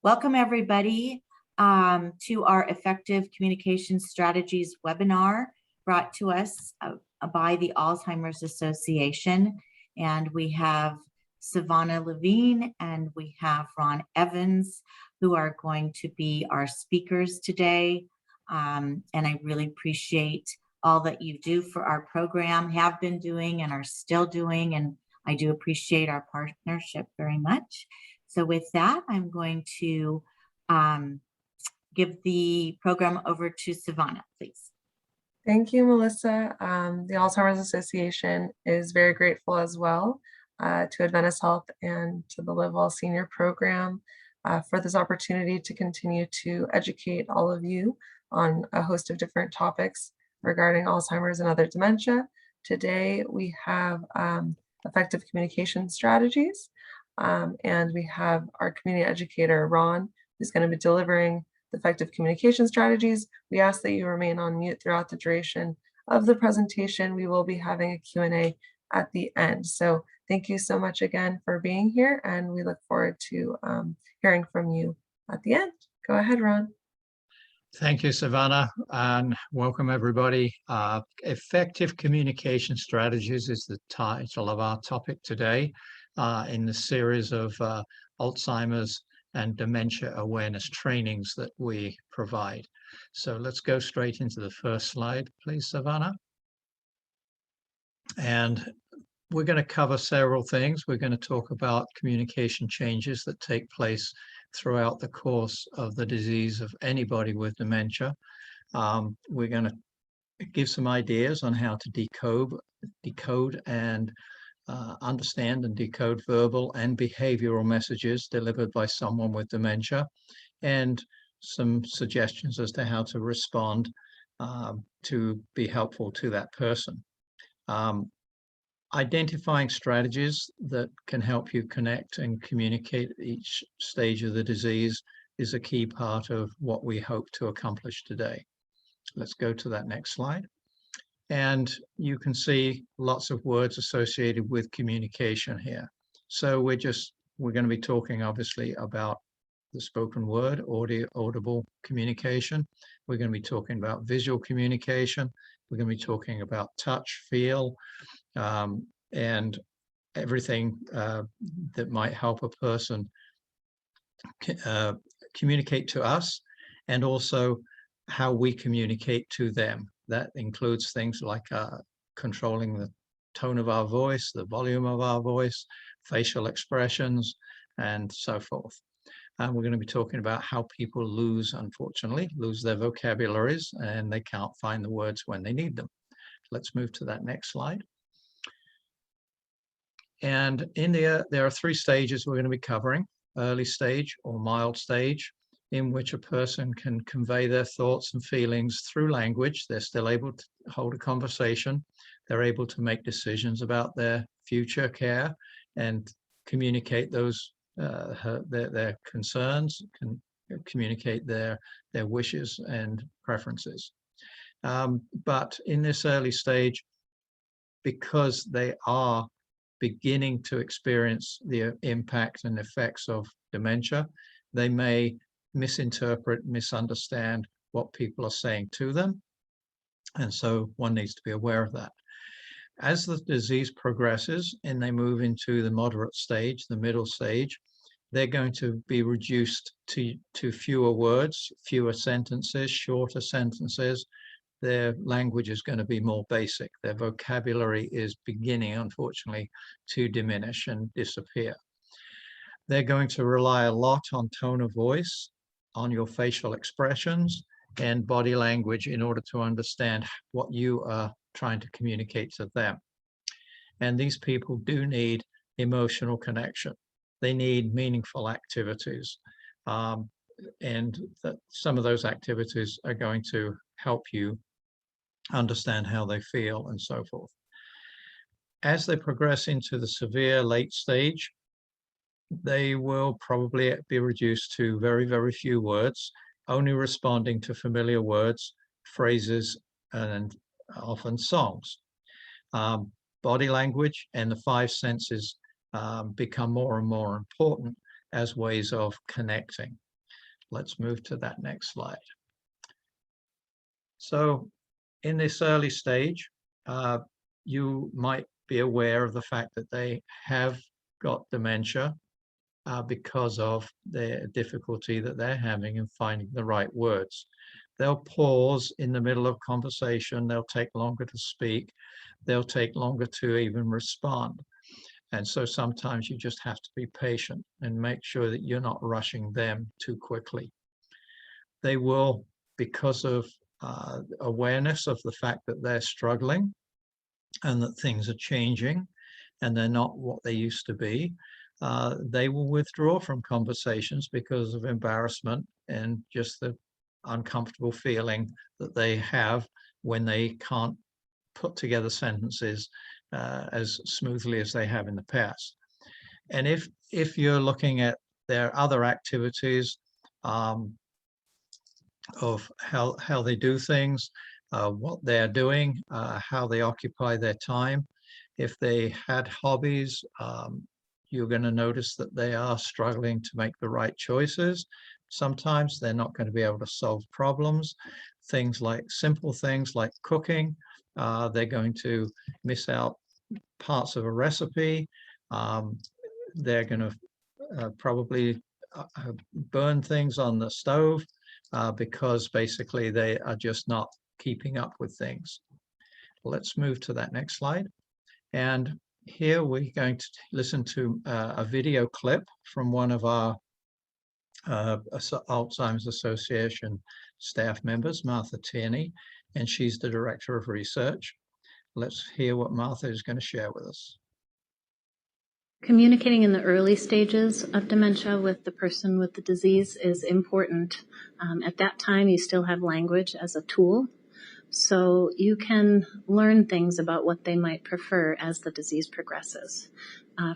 Welcome everybody to our Effective Communication Strategies webinar brought to us by the Alzheimer's Association. And we have Savannah Levine and we have Ron Evans, who are going to be our speakers today. And I really appreciate all that you do for our program, have been doing and are still doing. And I do appreciate our partnership very much. So with that, I'm going to give the program over to Savannah, please. Thank you, Melissa. The Alzheimer's Association is very grateful as well to Adventist Health and to the Live Well Senior Program for this opportunity to continue to educate all of you on a host of different topics regarding Alzheimer's and other dementia. Today, we have effective communication strategies. And we have our community educator, Ron, who's going to be delivering the effective communication strategies. We ask that you remain on mute throughout the duration of the presentation. We will be having a Q&A at the end. So thank you so much again for being here, and we look forward to hearing from you at the end. Go ahead, Ron. Thank you, Savannah, and welcome everybody. Effective communication strategies is the title of our topic today. In the series of Alzheimer's and dementia awareness trainings that we provide. So let's go straight into the first slide, please, Savannah. And we're going to cover several things. We're going to talk about communication changes that take place throughout the course of the disease of anybody with dementia. We're going to give some ideas on how to decode and understand and decode verbal and behavioral messages delivered by someone with dementia, and some suggestions as to how to respond to be helpful to that person. Identifying strategies that can help you connect and communicate at each stage of the disease is a key part of what we hope to accomplish today. Let's go to that next slide. And you can see lots of words associated with communication here. So we're going to be talking obviously about the spoken word, audible communication. We're going to be talking about visual communication. We're going to be talking about touch, feel, and everything that might help a person communicate to us, and also how we communicate to them. That includes things like controlling the tone of our voice, the volume of our voice, facial expressions, and so forth. And we're going to be talking about how people unfortunately, lose their vocabularies and they can't find the words when they need them. Let's move to that next slide. And in there are three stages we're going to be covering: early stage or mild stage, in which a person can convey their thoughts and feelings through language. They're still able to hold a conversation. They're able to make decisions about their future care and communicate those their concerns, can communicate their wishes and preferences. But in this early stage, because they are beginning to experience the impact and effects of dementia, they may misinterpret, misunderstand what people are saying to them. And so one needs to be aware of that. As the disease progresses and they move into the moderate stage, the middle stage, they're going to be reduced to fewer words, fewer sentences, shorter sentences. Their language is going to be more basic. Their vocabulary is beginning, unfortunately, to diminish and disappear. They're going to rely a lot on tone of voice, on your facial expressions and body language in order to understand what you are trying to communicate to them. And these people do need emotional connection. They need meaningful activities. And some of those activities are going to help you understand how they feel and so forth. As they progress into the severe late stage, they will probably be reduced to very, very few words, only responding to familiar words, phrases, and often songs. Body language and the five senses become more and more important as ways of connecting. Let's move to that next slide. So in this early stage, you might be aware of the fact that they have got dementia because of the difficulty that they're having in finding the right words. They'll pause in the middle of conversation. They'll take longer to speak. They'll take longer to even respond. And so sometimes you just have to be patient and make sure that you're not rushing them too quickly. They will, because of awareness of the fact that they're struggling and that things are changing and they're not what they used to be, they will withdraw from conversations because of embarrassment and just the uncomfortable feeling that they have when they can't put together sentences as smoothly as they have in the past. And if you're looking at their other activities of how they do things, what they're doing, how they occupy their time, if they had hobbies, you're going to notice that they are struggling to make the right choices. Sometimes they're not going to be able to solve problems. Things like simple things like cooking, they're going to miss out parts of a recipe. They're going to probably burn things on the stove because basically they are just not keeping up with things. Let's move to that next slide. And here we're going to listen to a video clip from one of our Alzheimer's Association staff members, Martha Tierney, and she's the Director of Research. Let's hear what Martha is going to share with us. Communicating in the early stages of dementia with the person with the disease is important. At that time, you still have language as a tool, so you can learn things about what they might prefer as the disease progresses.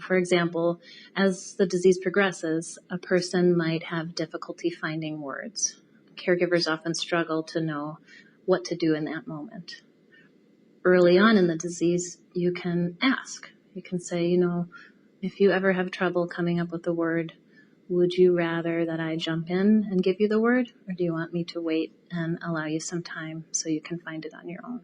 For example, as the disease progresses, a person might have difficulty finding words. Caregivers often struggle to know what to do in that moment. Early on in the disease, you can ask. You can say, if you ever have trouble coming up with a word, would you rather that I jump in and give you the word, or do you want me to wait and allow you some time so you can find it on your own?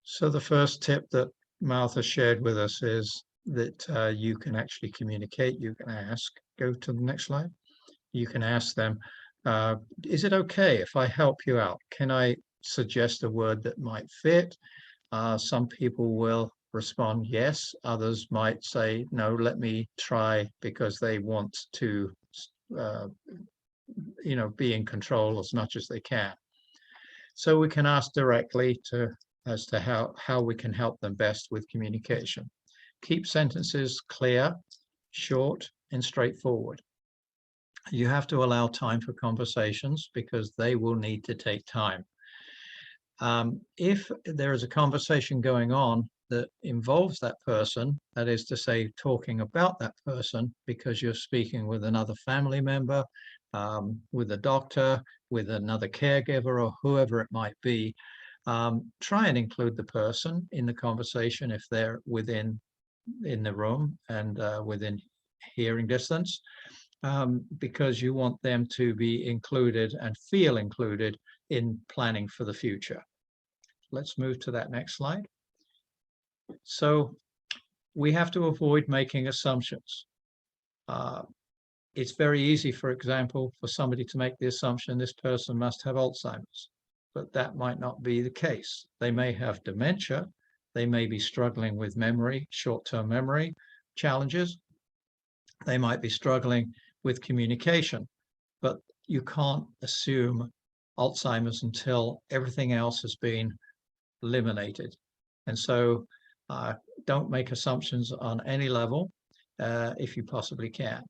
So the first tip that Martha shared with us is that you can actually communicate. You can ask. Go to the next slide. You can ask them, is it okay if I help you out? Can I suggest a word that might fit? Some people will respond yes. Others might say, no, let me try, because they want to be in control as much as they can. So we can ask directly as to how we can help them best with communication. Keep sentences clear, short, and straightforward. You have to allow time for conversations because they will need to take time. If there is a conversation going on that involves that person, that is to say, talking about that person because you're speaking with another family member, with a doctor, with another caregiver, or whoever it might be, try and include the person in the conversation if they're in the room and within hearing distance, because you want them to be included and feel included in planning for the future. Let's move to that next slide. So we have to avoid making assumptions. It's very easy, for example, for somebody to make the assumption this person must have Alzheimer's, but that might not be the case. They may have dementia. They may be struggling with memory, short-term memory challenges. They might be struggling with communication, but you can't assume Alzheimer's until everything else has been eliminated. And so don't make assumptions on any level if you possibly can.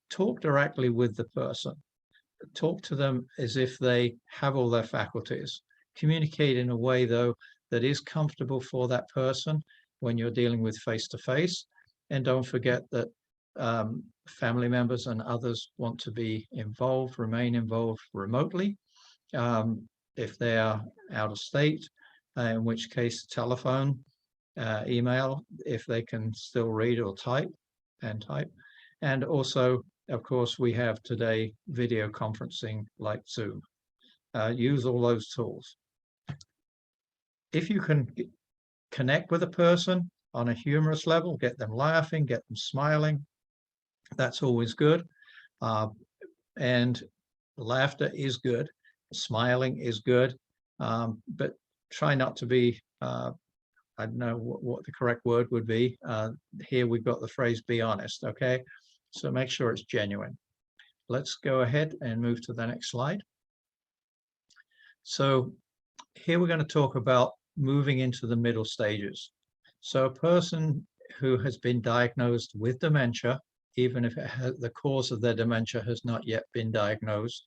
Talk directly with the person. Talk to them as if they have all their faculties. Communicate in a way, though, that is comfortable for that person when you're dealing with face-to-face. And don't forget that family members and others want to be involved, remain involved remotely. If they are out of state, in which case telephone, email, if they can still read or type. And also of course, we have today video conferencing like Zoom. Use all those tools. If you can connect with a person on a humorous level, get them laughing, get them smiling, that's always good. And laughter is good, smiling is good, but try not to be, I don't know what the correct word would be. Here we've got the phrase, be honest, okay? So make sure it's genuine. Let's go ahead and move to the next slide. So here we're going to talk about moving into the middle stages. So a person who has been diagnosed with dementia, even if the cause of their dementia has not yet been diagnosed,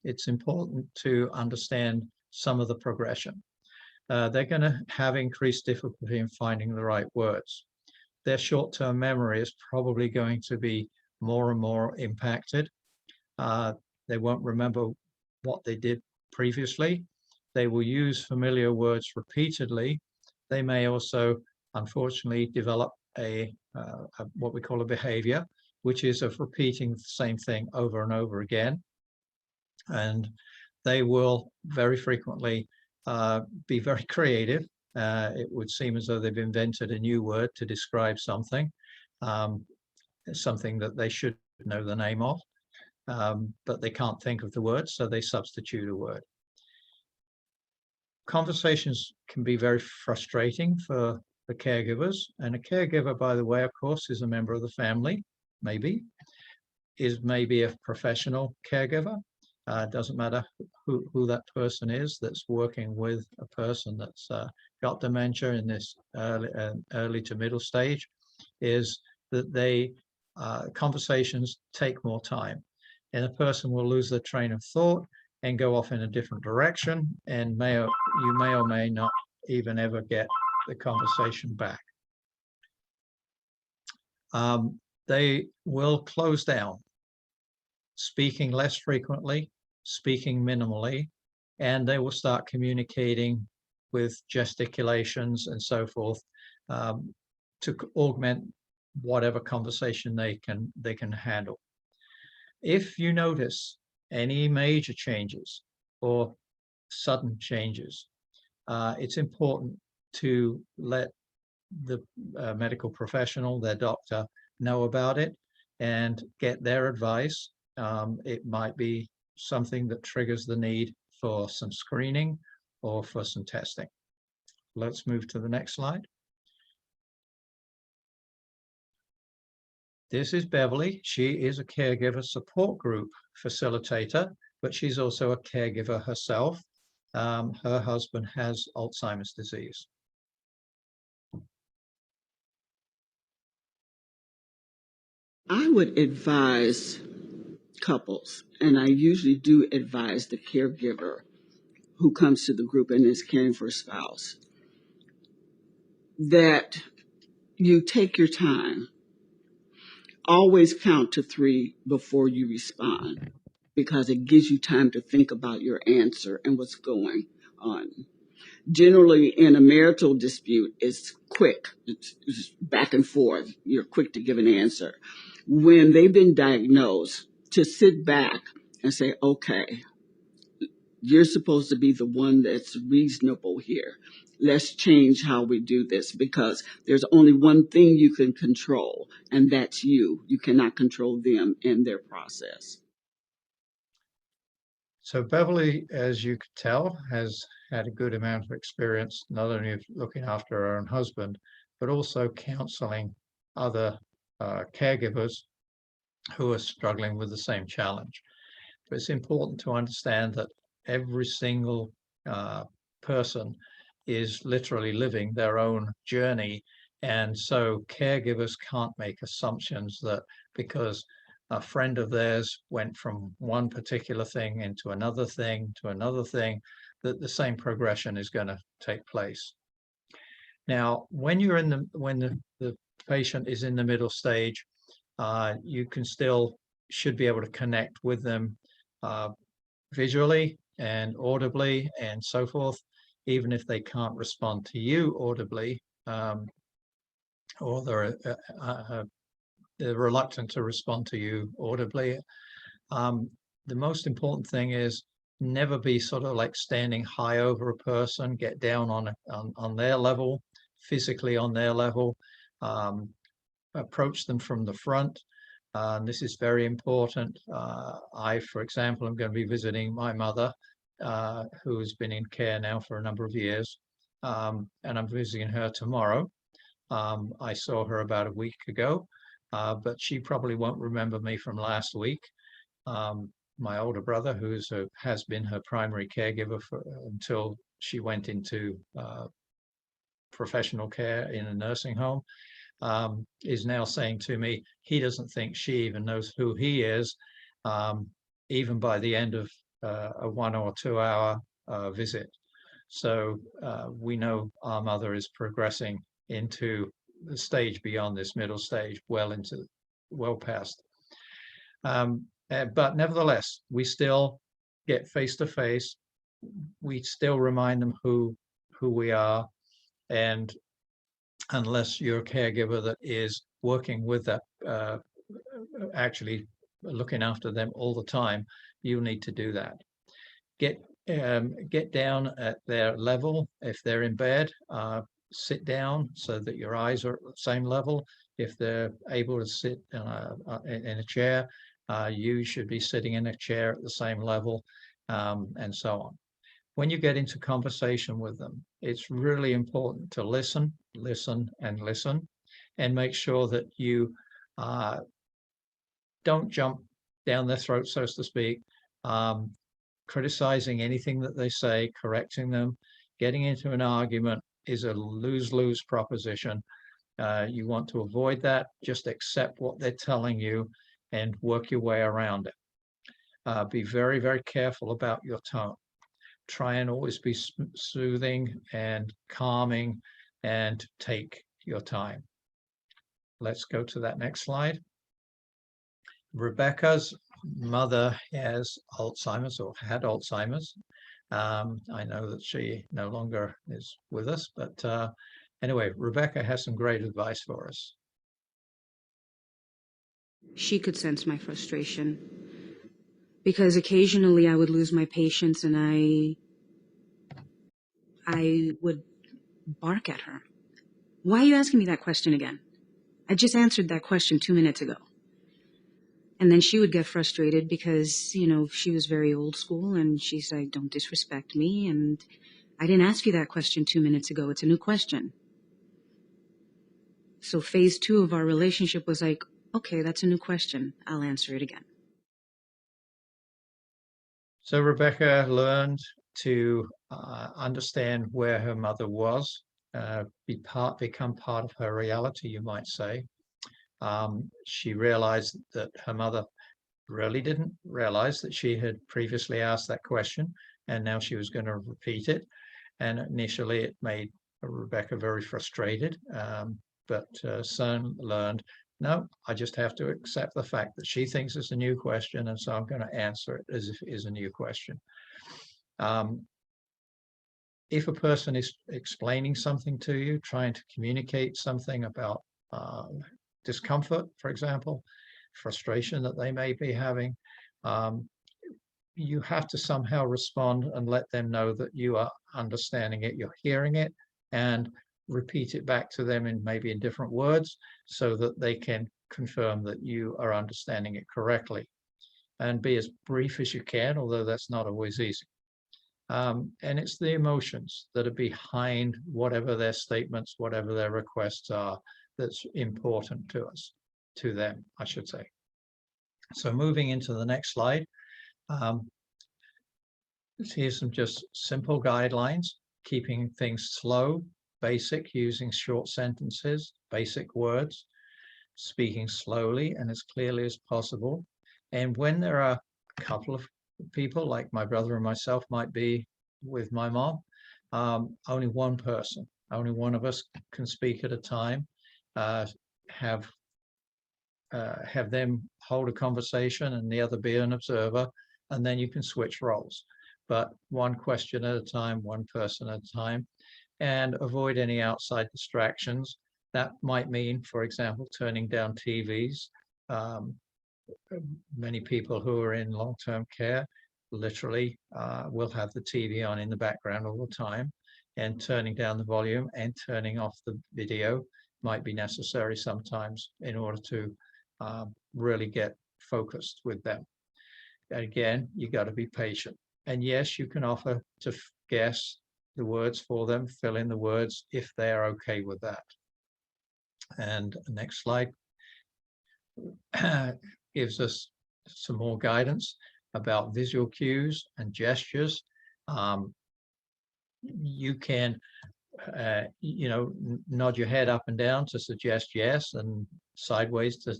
it's important to understand some of the progression. They're going to have increased difficulty in finding the right words. Their short-term memory is probably going to be more and more impacted. They won't remember what they did previously. They will use familiar words repeatedly. They may also, unfortunately, develop what we call a behavior, which is of repeating the same thing over and over again. And they will very frequently be very creative. It would seem as though they've invented a new word to describe something, something that they should know the name of, but they can't think of the word, so they substitute a word. Conversations can be very frustrating for the caregivers, and a caregiver, by the way, of course, is a member of the family, maybe a professional caregiver. Doesn't matter who that person is that's working with a person that's got dementia in this early to middle stage, is that conversations take more time, and a person will lose their train of thought and go off in a different direction, and you may or may not even ever get the conversation back. They will close down, speaking less frequently, speaking minimally, and they will start communicating with gesticulations and so forth to augment whatever conversation they can handle. If you notice any major changes or sudden changes, it's important to let the medical professional, their doctor, know about it and get their advice. It might be something that triggers the need for some screening or for some testing. Let's move to the next slide. This is Beverly. She is a caregiver support group facilitator, but she's also a caregiver herself. Her husband has Alzheimer's disease. I would advise couples, and I usually do advise the caregiver who comes to the group and is caring for a spouse, that you take your time. Always count to 3 before you respond, because it gives you time to think about your answer and what's going on. Generally, in a marital dispute, it's quick. It's back and forth. You're quick to give an answer. When they've been diagnosed, to sit back and say, okay, you're supposed to be the one that's reasonable here. Let's change how we do this, because there's only one thing you can control, and that's you. You cannot control them in their process. So Beverly, as you could tell, has had a good amount of experience, not only of looking after her own husband, but also counseling other caregivers who are struggling with the same challenge. But it's important to understand that every single person is literally living their own journey. And so caregivers can't make assumptions that because a friend of theirs went from one particular thing into another thing to another thing, that the same progression is going to take place. Now, when you're when the patient is in the middle stage, you should be able to connect with them visually and audibly and so forth, even if they can't respond to you audibly, or they're they're reluctant to respond to you audibly. The most important thing is never be sort of like standing high over a person. Get down on their level, physically on their level. Approach them from the front. This is very important. I, for example, am going to be visiting my mother, who has been in care now for a number of years, and I'm visiting her tomorrow. I saw her about a week ago, but she probably won't remember me from last week. My older brother, who has been her primary caregiver until she went into professional care in a nursing home, is now saying to me he doesn't think she even knows who he is, even by the end of a 1 or 2 hour visit. So we know our mother is progressing into the stage beyond this middle stage, well past. But nevertheless, we still get face to face. We still remind them who we are, and unless you're a caregiver that is working with that, actually looking after them all the time, you need to do that. Get down at their level. If they're in bed, sit down so that your eyes are at the same level. If they're able to sit in a chair, you should be sitting in a chair at the same level, and so on. When you get into conversation with them, it's really important to listen, and make sure that you don't jump down their throat, so to speak, criticizing anything that they say, correcting them. Getting into an argument is a lose-lose proposition. You want to avoid that. Just accept what they're telling you and work your way around it. Be very, very careful about your tone. Try and always be soothing and calming, and take your time. Let's go to that next slide. Rebecca's mother has Alzheimer's, or had Alzheimer's. I know that she no longer is with us, but anyway, Rebecca has some great advice for us. She could sense my frustration, because occasionally I would lose my patience and I would bark at her. Why are you asking me that question again? I just answered that question 2 minutes ago. And then she would get frustrated because, she was very old school, and she's like, don't disrespect me. And I didn't ask you that question 2 minutes ago. It's a new question. So phase 2 of our relationship was like, okay, that's a new question. I'll answer it again. So Rebecca learned to understand where her mother was, become part of her reality, you might say. She realized that her mother really didn't realize that she had previously asked that question, and now she was going to repeat it. And initially it made Rebecca very frustrated, but soon learned, no, I just have to accept the fact that she thinks it's a new question, and so I'm going to answer it as if it is a new question. If a person is explaining something to you, trying to communicate something about discomfort, for example, frustration that they may be having, you have to somehow respond and let them know that you are understanding it, you're hearing it, and repeat it back to them maybe in different words, so that they can confirm that you are understanding it correctly. And be as brief as you can, although that's not always easy. And it's the emotions that are behind whatever their statements, whatever their requests are, that's important to them, I should say. So moving into the next slide, here's some just simple guidelines: keeping things slow, basic, using short sentences, basic words, speaking slowly and as clearly as possible. And when there are a couple of people, like my brother and myself might be with my mom, only one person, only one of us can speak at a time. Have them hold a conversation and the other be an observer, and then you can switch roles. But one question at a time, one person at a time, and avoid any outside distractions. That might mean, for example, turning down TVs. Many people who are in long-term care literally will have the TV on in the background all the time, and turning down the volume and turning off the video might be necessary sometimes in order to really get focused with them. Again, you got to be patient. And yes, you can offer to guess the words for them, fill in the words if they're okay with that. And next slide gives us some more guidance about visual cues and gestures. You can, nod your head up and down to suggest yes, and sideways to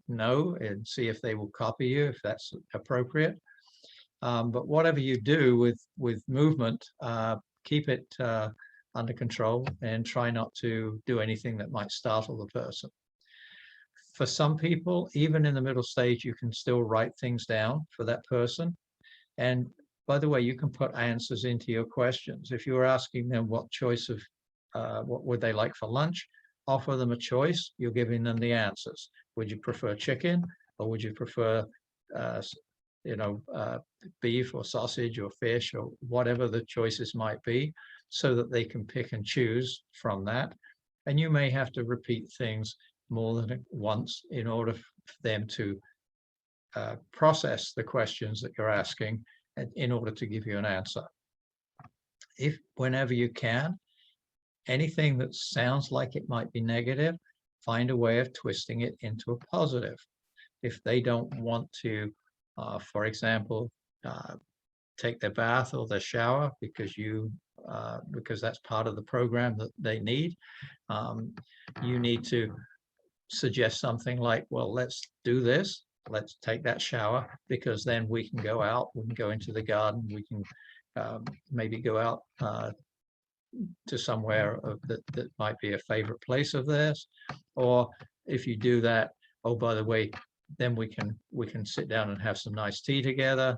no, and see if they will copy you if that's appropriate. But whatever you do with movement, keep it under control and try not to do anything that might startle the person. For some people, even in the middle stage, you can still write things down for that person. And by the way, you can put answers into your questions. If you're asking them what choice of, what would they like for lunch, offer them a choice, you're giving them the answers. Would you prefer chicken, or would you prefer, beef or sausage or fish, or whatever the choices might be, so that they can pick and choose from that. And you may have to repeat things more than once in order for them to process the questions that you're asking in order to give you an answer. If whenever you can, anything that sounds like it might be negative, find a way of twisting it into a positive. If they don't want to, for example, take their bath or their shower because that's part of the program that they need, you need to suggest something like, well, let's do this. Let's take that shower, because then we can go out, we can go into the garden, we can maybe go out to somewhere that might be a favorite place of theirs. Or if you do that, oh, by the way, then we can sit down and have some nice tea together.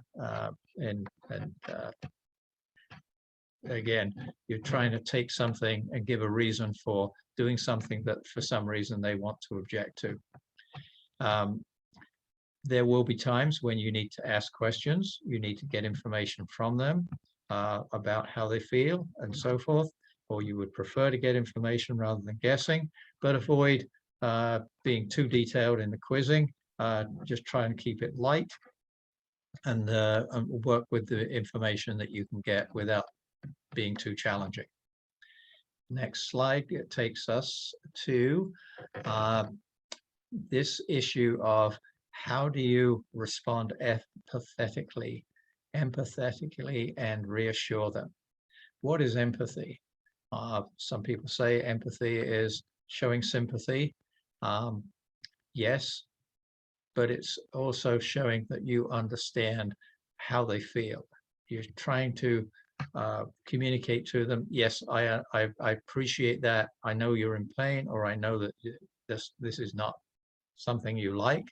Again, you're trying to take something and give a reason for doing something that for some reason they want to object to. There will be times when you need to ask questions, you need to get information from them about how they feel and so forth, or you would prefer to get information rather than guessing, but avoid being too detailed in the quizzing. Just try and keep it light and work with the information that you can get without being too challenging. Next slide takes us to this issue of how do you respond empathetically and reassure them. What is empathy? Some people say empathy is showing sympathy. Yes, but it's also showing that you understand how they feel. You're trying to communicate to them, yes, I appreciate that. I know you're in pain, or I know that this is not something you like.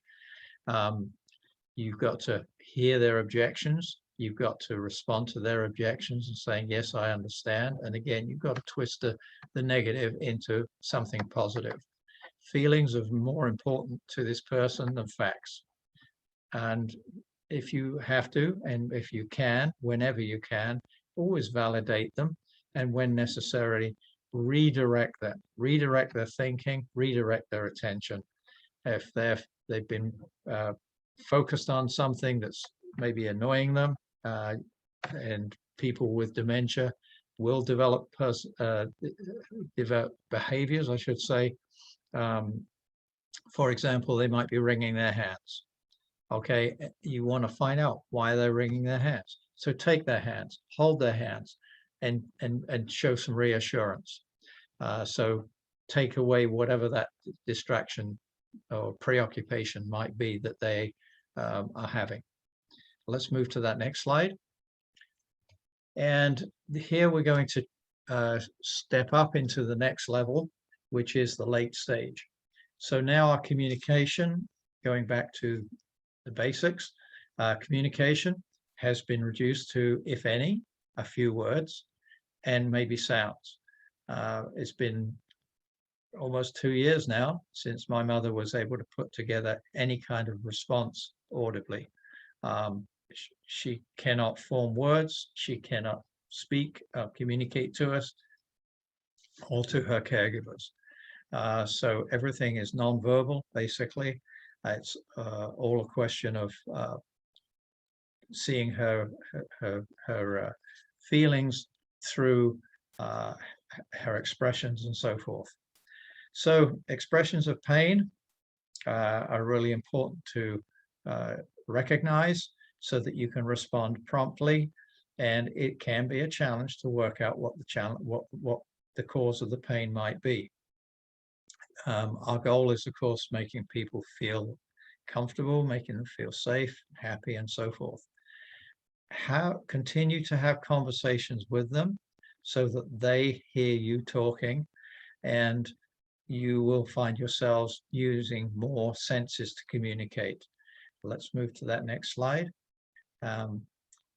You've got to hear their objections. You've got to respond to their objections and saying, yes, I understand. And again, you've got to twist the negative into something positive. Feelings are more important to this person than facts. And if you have to, and if you can, whenever you can, always validate them. And when necessary, redirect them, redirect their thinking, redirect their attention. If they've been focused on something that's maybe annoying them, and people with dementia will develop behaviors, I should say. For example, they might be wringing their hands. Okay, you want to find out why they're wringing their hands. So take their hands, hold their hands, and show some reassurance. So take away whatever that distraction or preoccupation might be that they are having. Let's move to that next slide. And here we're going to step up into the next level, which is the late stage. So now our communication, going back to the basics, communication has been reduced to, if any, a few words and maybe sounds. It's been almost 2 years now since my mother was able to put together any kind of response audibly. She cannot form words, she cannot speak, communicate to us or to her caregivers. So everything is nonverbal, basically. It's all a question of seeing her feelings through her expressions and so forth. So expressions of pain are really important to recognize so that you can respond promptly. And it can be a challenge to work out what the cause of the pain might be. Our goal is, of course, making people feel comfortable, making them feel safe, happy, and so forth. Continue to have conversations with them so that they hear you talking, and you will find yourselves using more senses to communicate. Let's move to that next slide,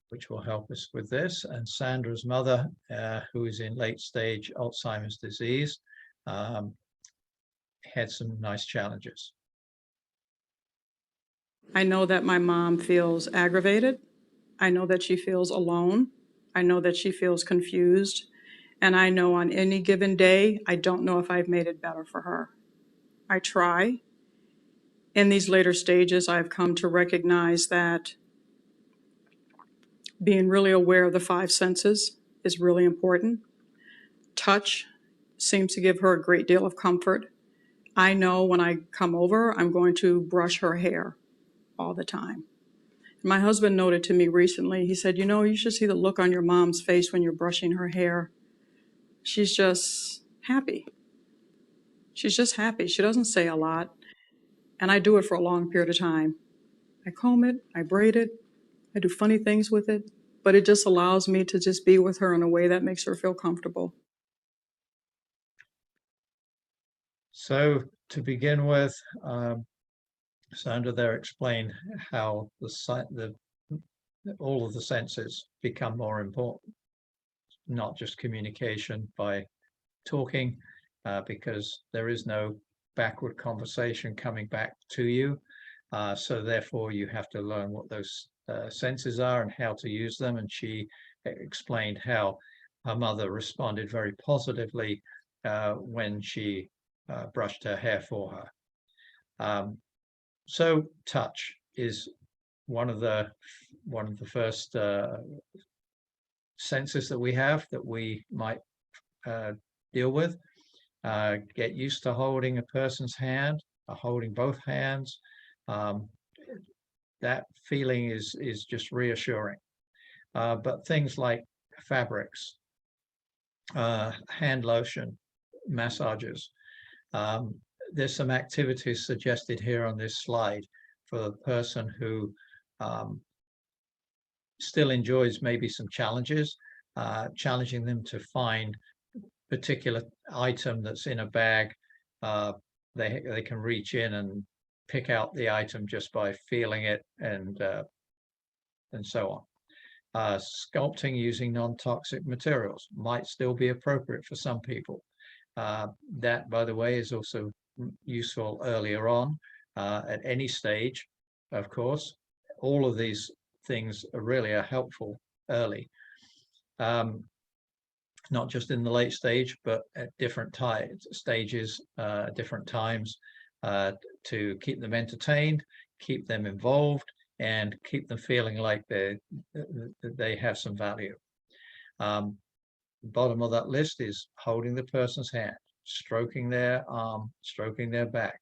which will help us with this. And Sandra's mother, who is in late stage Alzheimer's disease, had some nice challenges. I know that my mom feels aggravated. I know that she feels alone. I know that she feels confused. And I know on any given day, I don't know if I've made it better for her. I try. In these later stages, I've come to recognize that being really aware of the 5 senses is really important. Touch seems to give her a great deal of comfort. I know when I come over, I'm going to brush her hair all the time. My husband noted to me recently, he said, you should see the look on your mom's face when you're brushing her hair. She's just happy. She's just happy. She doesn't say a lot. And I do it for a long period of time. I comb it, I braid it, I do funny things with it, but it just allows me to just be with her in a way that makes her feel comfortable. So to begin with, Sandra there explained how all of the senses become more important, not just communication by talking, because there is no backward conversation coming back to you. So therefore you have to learn what those senses are and how to use them. And she explained how her mother responded very positively when she brushed her hair for her. So touch is one of the first senses that we have that we might deal with. Get used to holding a person's hand, holding both hands. That feeling is just reassuring. But things like fabrics, hand lotion, massages. There's some activities suggested here on this slide for the person who still enjoys maybe some challenges, challenging them to find particular item that's in a bag. They can reach in and pick out the item just by feeling it, and so on. Sculpting using non-toxic materials might still be appropriate for some people. That, by the way, is also useful earlier on, at any stage, of course. All of these things really are helpful early, not just in the late stage, but at different stages, different times, to keep them entertained, keep them involved, and keep them feeling like they have some value. Bottom of that list is holding the person's hand, stroking their arm, stroking their back.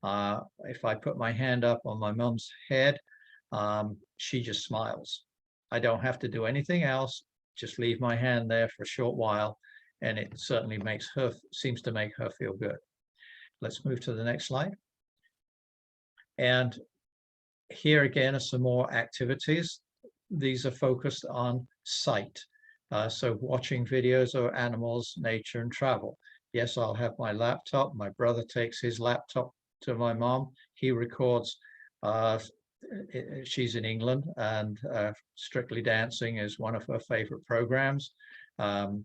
If I put my hand up on my mom's head, she just smiles. I don't have to do anything else, just leave my hand there for a short while, and it certainly seems to make her feel good. Let's move to the next slide. And here again are some more activities. These are focused on sight. So watching videos of animals, nature, and travel. Yes, I'll have my laptop. My brother takes his laptop to my mom. He records, she's in England, and Strictly Dancing is one of her favorite programs. And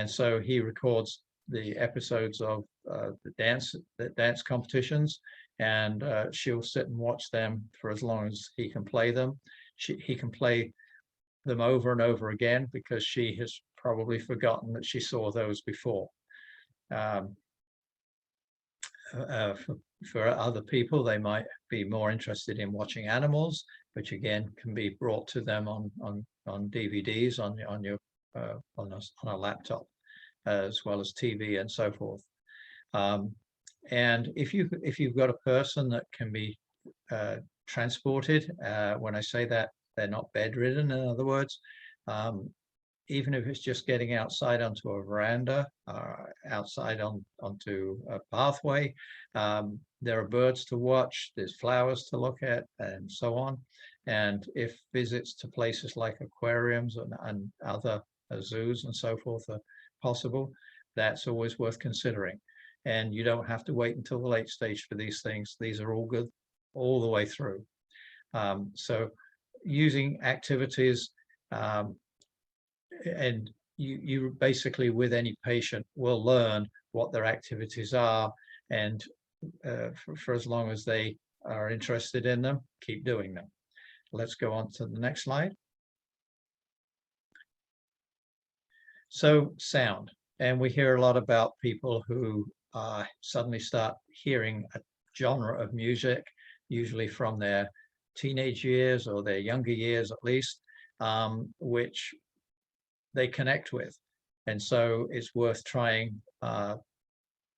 so he records the episodes of the dance competitions, and she'll sit and watch them for as long as he can play them. He can play them over and over again because she has probably forgotten that she saw those before. For other people, they might be more interested in watching animals, which again can be brought to them on DVDs on a laptop, as well as TV and so forth. And if you've got a person that can be transported, when I say that, they're not bedridden, in other words, even if it's just getting outside onto a veranda, outside onto a pathway, there are birds to watch, there's flowers to look at, and so on. And if visits to places like aquariums and other zoos and so forth are possible, that's always worth considering. And you don't have to wait until the late stage for these things. These are all good all the way through. So using activities, and you basically, with any patient, will learn what their activities are, and for as long as they are interested in them, keep doing them. Let's go on to the next slide. So sound, and we hear a lot about people who suddenly start hearing a genre of music, usually from their teenage years or their younger years at least, which they connect with. And so it's worth trying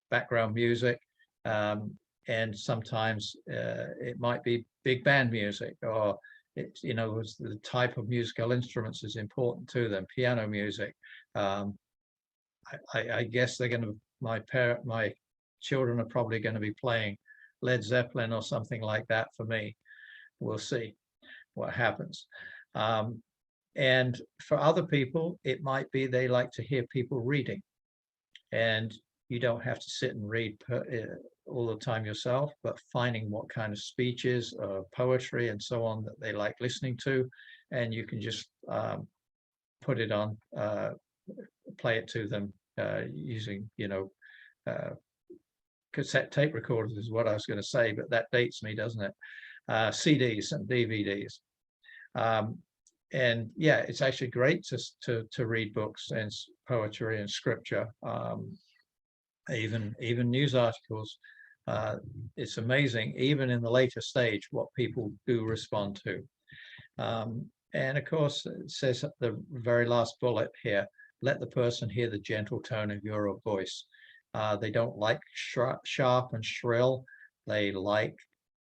background music, and sometimes it might be big band music, or it's, you know, the type of musical instruments is important to them. Piano music. I guess they're going to, my children are probably going to be playing Led Zeppelin or something like that for me. We'll see what happens. And for other people, it might be they like to hear people reading. And you don't have to sit and read all the time yourself, but finding what kind of speeches, poetry and so on that they like listening to. And you can just put it on, play it to them using, you know, cassette tape recorders is what I was going to say, but that dates me, doesn't it? CDs and DVDs. And yeah, it's actually great to read books and poetry and scripture, even news articles. It's amazing, even in the later stage, what people do respond to. And of course, it says at the very last bullet here, let the person hear the gentle tone of your voice. They don't like sharp and shrill. They like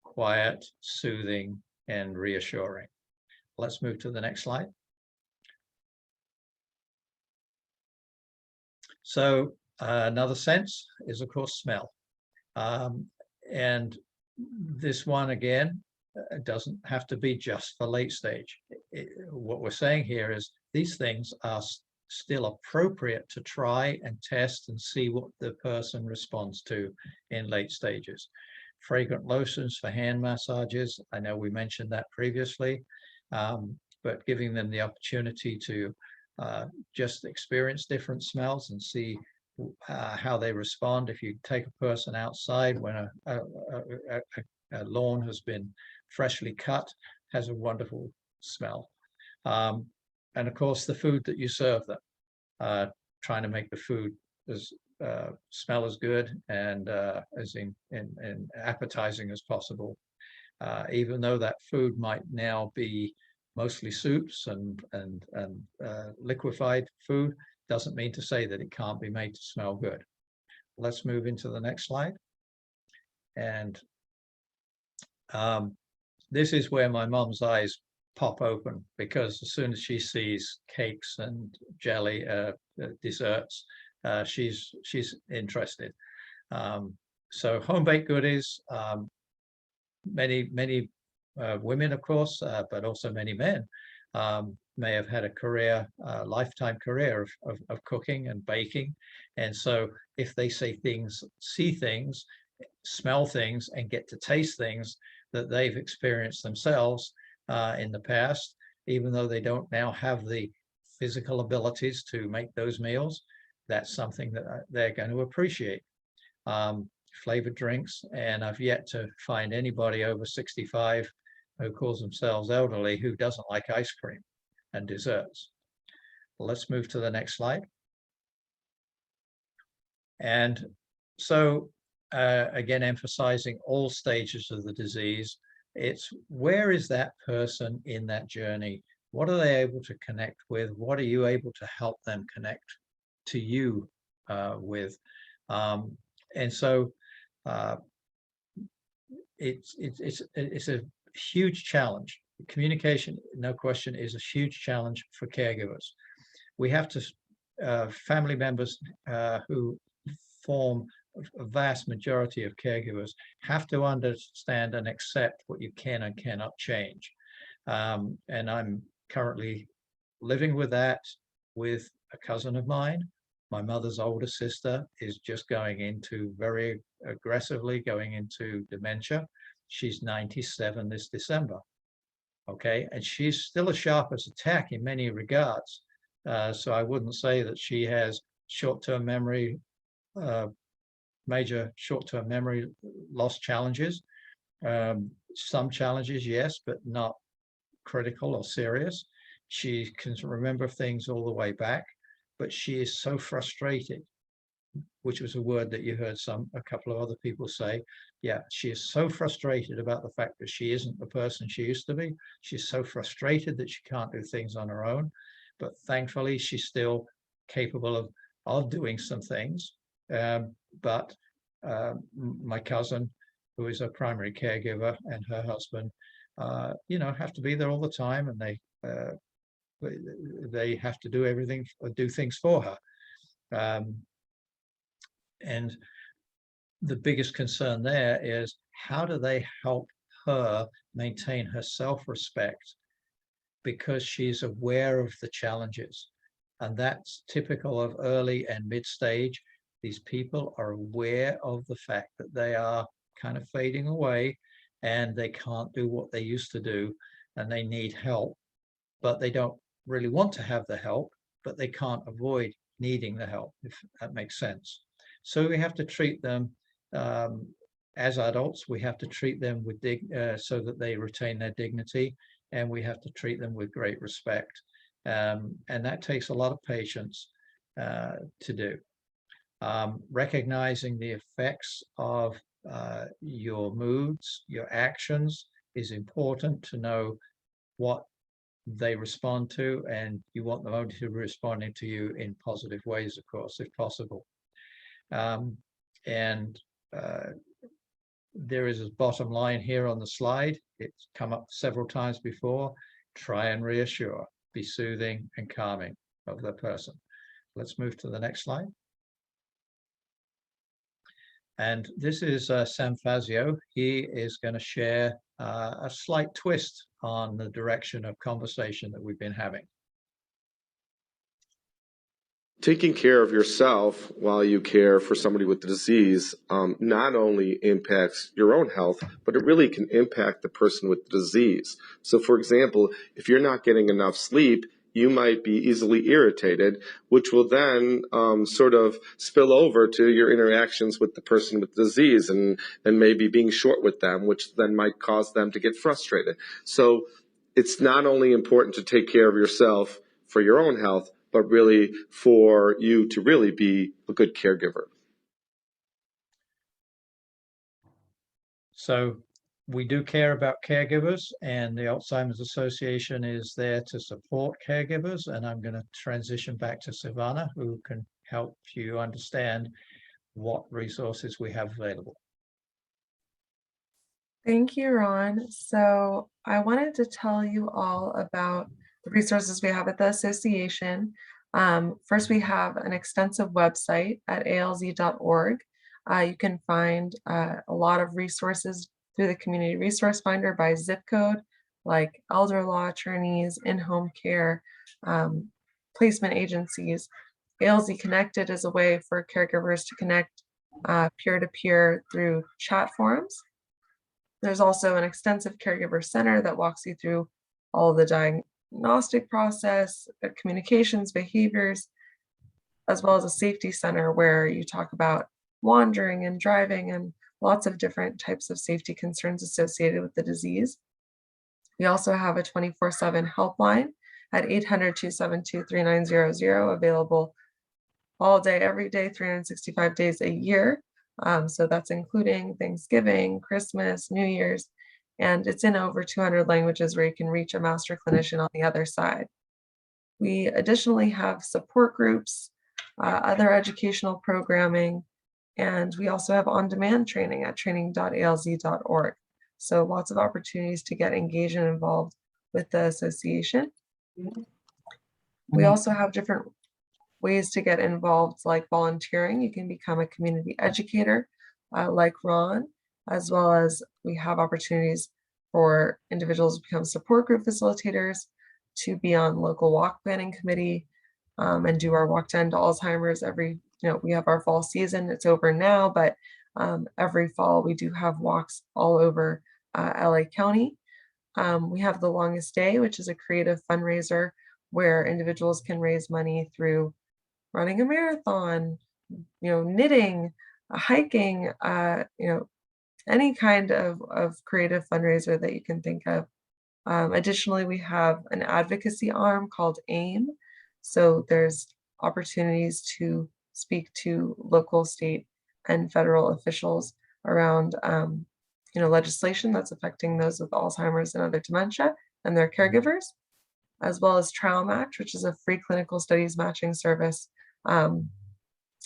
quiet, soothing, and reassuring. Let's move to the next slide. So another sense is, of course, smell. And this one, again, doesn't have to be just for late stage. What we're saying here is these things are still appropriate to try and test and see what the person responds to in late stages. Fragrant lotions for hand massages. I know we mentioned that previously. But giving them the opportunity to just experience different smells and see how they respond. If you take a person outside when a lawn has been freshly cut, has a wonderful smell. And of course, the food that you serve them, trying to make the food smell as good and as appetizing as possible. Even though that food might now be mostly soups and liquefied food, doesn't mean to say that it can't be made to smell good. Let's move into the next slide. And this is where my mom's eyes pop open, because as soon as she sees cakes and jelly desserts, she's interested. So home-baked goodies, many women, of course, but also many men may have had a career, lifetime career of cooking and baking. And so if they say things, see things, smell things, and get to taste things that they've experienced themselves in the past, even though they don't now have the physical abilities to make those meals, that's something that they're going to appreciate. Flavored drinks, and I've yet to find anybody over 65 who calls themselves elderly who doesn't like ice cream and desserts. Let's move to the next slide. And so again, emphasizing all stages of the disease, it's where is that person in that journey? What are they able to connect with? What are you able to help them connect to you with? And so it's a huge challenge. Communication, no question, is a huge challenge for caregivers. We have to, family members who form a vast majority of caregivers have to understand and accept what you can and cannot change. And I'm currently living with that with a cousin of mine. My mother's older sister is just going into very aggressively going into dementia. She's 97 this December. Okay, and she's still as sharp as a tack in many regards. So I wouldn't say that she has short-term memory, major short-term memory loss challenges. Some challenges, yes, but not critical or serious. She can remember things all the way back, but she is so frustrated, which was a word that you heard a couple of other people say. Yeah, she is so frustrated about the fact that she isn't the person she used to be. She's so frustrated that she can't do things on her own, but thankfully she's still capable of doing some things. But my cousin, who is a primary caregiver, and her husband, have to be there all the time, and they have to do everything, do things for her. And the biggest concern there is, how do they help her maintain her self-respect, because she's aware of the challenges? And that's typical of early and mid-stage. These people are aware of the fact that they are kind of fading away and they can't do what they used to do, and they need help, but they don't really want to have the help, but they can't avoid needing the help, if that makes sense. So we have to treat them as adults. We have to treat them with so that they retain their dignity, and we have to treat them with great respect. And that takes a lot of patience to do. Recognizing the effects of your moods, your actions, is important to know what they respond to, and you want them only to be responding to you in positive ways, of course, if possible. There is a bottom line here on the slide. It's come up several times before. Try and reassure, be soothing and calming of the person. Let's move to the next slide. And this is Sam Fazio. He is going to share a slight twist on the direction of conversation that we've been having. Taking care of yourself while you care for somebody with the disease not only impacts your own health, but it really can impact the person with the disease. So, for example, if you're not getting enough sleep, you might be easily irritated, which will then sort of spill over to your interactions with the person with the disease, and maybe being short with them, which then might cause them to get frustrated. So it's not only important to take care of yourself for your own health, but really for you to really be a good caregiver. So we do care about caregivers, and the Alzheimer's Association is there to support caregivers. And I'm going to transition back to Savannah, who can help you understand what resources we have available. Thank you, Ron. So I wanted to tell you all about the resources we have at the association. First, we have an extensive website at alz.org. You can find a lot of resources through the Community Resource Finder by zip code, like elder law attorneys, in-home care, placement agencies. ALZ Connected is a way for caregivers to connect peer-to-peer through chat forums. There's also an extensive caregiver center that walks you through all of the diagnostic process, communications, behaviors, as well as a safety center where you talk about wandering and driving and lots of different types of safety concerns associated with the disease. We also have a 24/7 helpline at 800-272-3900 available all day, every day, 365 days a year. So that's including Thanksgiving, Christmas, New Year's, and it's in over 200 languages where you can reach a master clinician on the other side. We additionally have support groups, other educational programming, and we also have on-demand training at training.alz.org. So lots of opportunities to get engaged and involved with the association. We also have different ways to get involved, like volunteering. You can become a community educator, like Ron, as well as we have opportunities for individuals to become support group facilitators, to be on local walk planning committee, and do our walk to end Alzheimer's we have our fall season. It's over now, but every fall we do have walks all over LA County. We have the Longest Day, which is a creative fundraiser where individuals can raise money through running a marathon, knitting, hiking, any kind of creative fundraiser that you can think of. Additionally, we have an advocacy arm called AIM. So there's opportunities to speak to local, state, and federal officials around legislation that's affecting those with Alzheimer's and other dementia and their caregivers, as well as Trial Match, which is a free clinical studies matching service.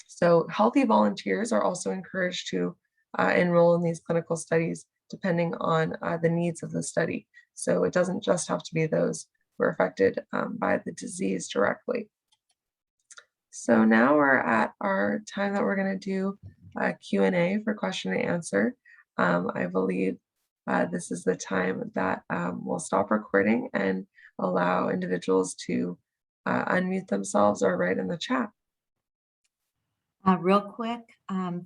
So healthy volunteers are also encouraged to enroll in these clinical studies depending on the needs of the study. So it doesn't just have to be those who are affected by the disease directly. So now we're at our time that we're going to do a Q&A for question and answer. I believe this is the time that we'll stop recording and allow individuals to unmute themselves or write in the chat. Real quick,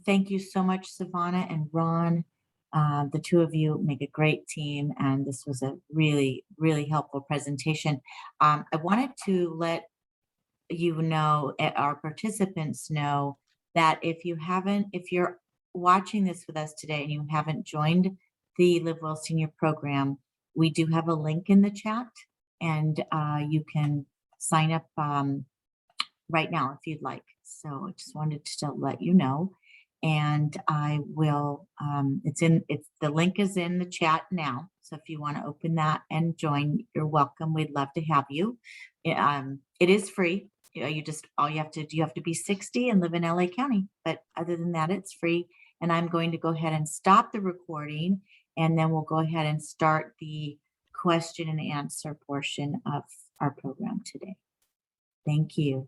thank you so much, Savannah and Ron. The two of you make a great team, and this was a really, really helpful presentation. I wanted to let you know, our participants know, that if you're watching this with us today and you haven't joined the Live Well Senior Program, we do have a link in the chat, and you can sign up right now if you'd like. So I just wanted to let you know, and I will, the link is in the chat now. So if you want to open that and join, you're welcome. We'd love to have you. It is free. You have to be 60 and live in LA County, but other than that, it's free. And I'm going to go ahead and stop the recording, and then we'll go ahead and start the question and answer portion of our program today. Thank you.